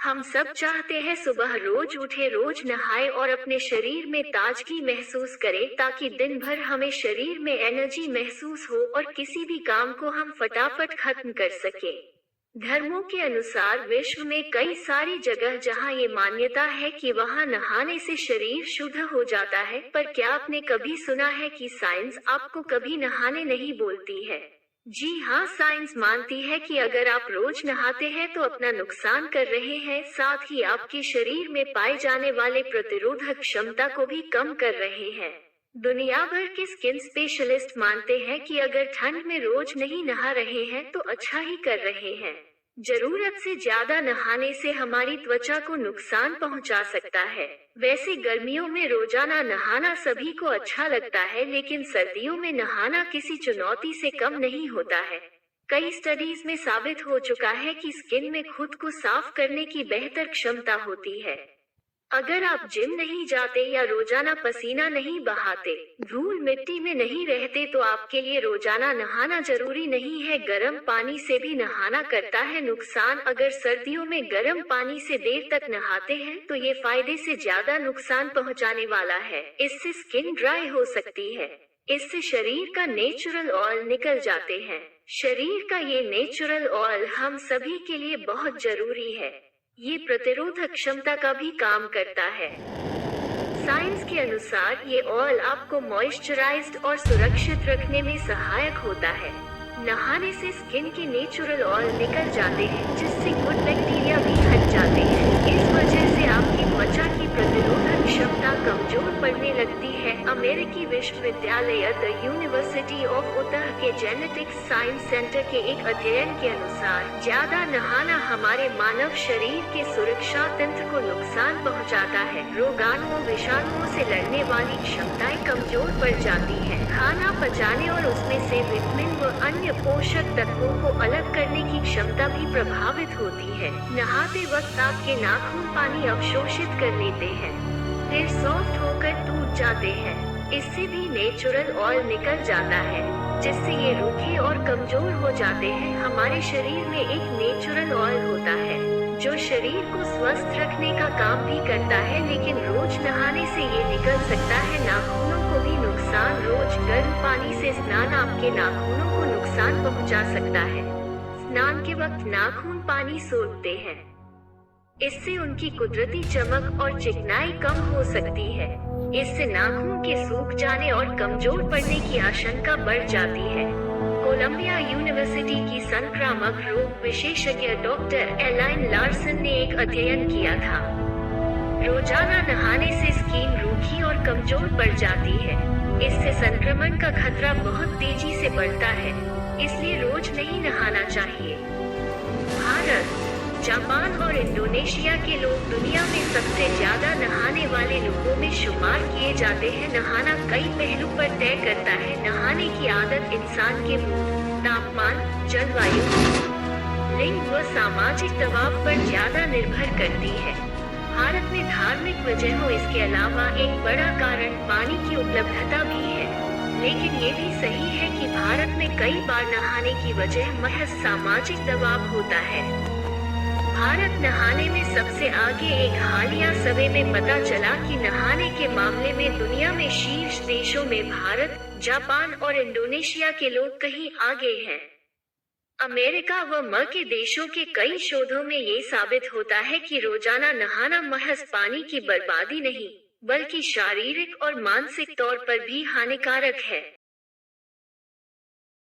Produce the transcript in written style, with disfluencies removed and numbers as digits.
हम सब चाहते हैं सुबह रोज उठे, रोज नहाए और अपने शरीर में ताजगी महसूस करें, ताकि दिन भर हमें शरीर में एनर्जी महसूस हो और किसी भी काम को हम फटाफट खत्म कर सके। धर्मों के अनुसार विश्व में कई सारी जगह जहां ये मान्यता है कि वहां नहाने से शरीर शुद्ध हो जाता है, पर क्या आपने कभी सुना है कि साइंस आपको कभी नहाने नहीं बोलती है? जी हाँ, साइंस मानती है कि अगर आप रोज नहाते हैं तो अपना नुकसान कर रहे हैं, साथ ही आपके शरीर में पाए जाने वाले प्रतिरोधक क्षमता को भी कम कर रहे हैं। दुनिया भर के स्किन स्पेशलिस्ट मानते हैं कि अगर ठंड में रोज नहीं नहा रहे हैं तो अच्छा ही कर रहे हैं। जरूरत से ज्यादा नहाने से हमारी त्वचा को नुकसान पहुंचा सकता है। वैसे गर्मियों में रोजाना नहाना सभी को अच्छा लगता है, लेकिन सर्दियों में नहाना किसी चुनौती से कम नहीं होता है। कई स्टडीज में साबित हो चुका है कि स्किन में खुद को साफ करने की बेहतर क्षमता होती है। अगर आप जिम नहीं जाते या रोजाना पसीना नहीं बहाते, धूल मिट्टी में नहीं रहते, तो आपके लिए रोजाना नहाना जरूरी नहीं है। गर्म पानी से भी नहाना करता है नुकसान। अगर सर्दियों में गर्म पानी से देर तक नहाते हैं तो ये फायदे से ज्यादा नुकसान पहुंचाने वाला है। इससे स्किन ड्राई हो सकती है। इससे शरीर का नेचुरल ऑयल निकल जाते हैं। शरीर का ये नेचुरल ऑयल हम सभी के लिए बहुत जरूरी है। ये प्रतिरोधक क्षमता का भी काम करता है। साइंस के अनुसार ये ऑयल आपको मॉइस्चराइज्ड और सुरक्षित रखने में सहायक होता है। नहाने से स्किन के नेचुरल ऑयल निकल जाते हैं, जिससे गुड बैक्टीरिया भी हट जाते हैं। इस वजह से आपकी त्वचा की प्रतिरोधक क्षमता कमजोर पड़ने लगती है। अमेरिकी विश्वविद्यालय द यूनिवर्सिटी ऑफ उतह के जेनेटिक्स साइंस सेंटर के एक अध्ययन के अनुसार ज्यादा नहाना हमारे मानव शरीर के सुरक्षा तंत्र को नुकसान पहुंचाता है। रोगाणुओं विषाणुओं से लड़ने वाली क्षमताएं कमजोर पड़ जाती है। खाना पचाने और उसमें से विटामिन व अन्य पोषक तत्वों को अलग करने की क्षमता भी प्रभावित होती है। नहाते वक्त आपके नाखून पानी अवशोषित कर लेते हैं, फिर सॉफ्ट होकर टूट जाते हैं। इससे भी नेचुरल ऑयल निकल जाता है, जिससे ये रूखे और कमजोर हो जाते हैं। हमारे शरीर में एक नेचुरल ऑयल होता है जो शरीर को स्वस्थ रखने का काम भी करता है, लेकिन रोज नहाने से ये निकल सकता है। नाखूनों को भी नुकसान। रोज गर्म पानी से स्नान आपके नाखूनों को नुकसान पहुंचा सकता है। स्नान के वक्त नाखून पानी सोखते हैं, इससे उनकी कुदरती चमक और चिकनाई कम हो सकती है। इससे नाखून के सूख जाने और कमजोर पड़ने की आशंका बढ़ जाती है। कोलंबिया यूनिवर्सिटी की संक्रामक रोग विशेषज्ञ डॉक्टर एलाइन लार्सन ने एक अध्ययन किया था। रोजाना नहाने से स्किन रूखी और कमजोर पड़ जाती है। इससे संक्रमण का खतरा बहुत तेजी से बढ़ता है, इसलिए रोज नहीं नहाना चाहिए। भारत, जापान और इंडोनेशिया के लोग दुनिया में सबसे ज्यादा नहाने वाले लोगों में शुमार किए जाते हैं। नहाना कई पहलू पर तय करता है। नहाने की आदत इंसान के मूड, तापमान, जलवायु, लिंग व सामाजिक दबाव पर ज्यादा निर्भर करती है। भारत में धार्मिक वजहों इसके अलावा एक बड़ा कारण पानी की उपलब्धता भी है, लेकिन ये भी सही है कि भारत में कई बार नहाने की वजह महज सामाजिक दबाव होता है। भारत नहाने में सबसे आगे। एक हालिया सर्वे में पता चला कि नहाने के मामले में दुनिया में शीर्ष देशों में भारत, जापान और इंडोनेशिया के लोग कहीं आगे हैं। अमेरिका व के देशों के कई शोधों में ये साबित होता है कि रोजाना नहाना महज पानी की बर्बादी नहीं, बल्कि शारीरिक और मानसिक तौर पर भी हानिकारक है।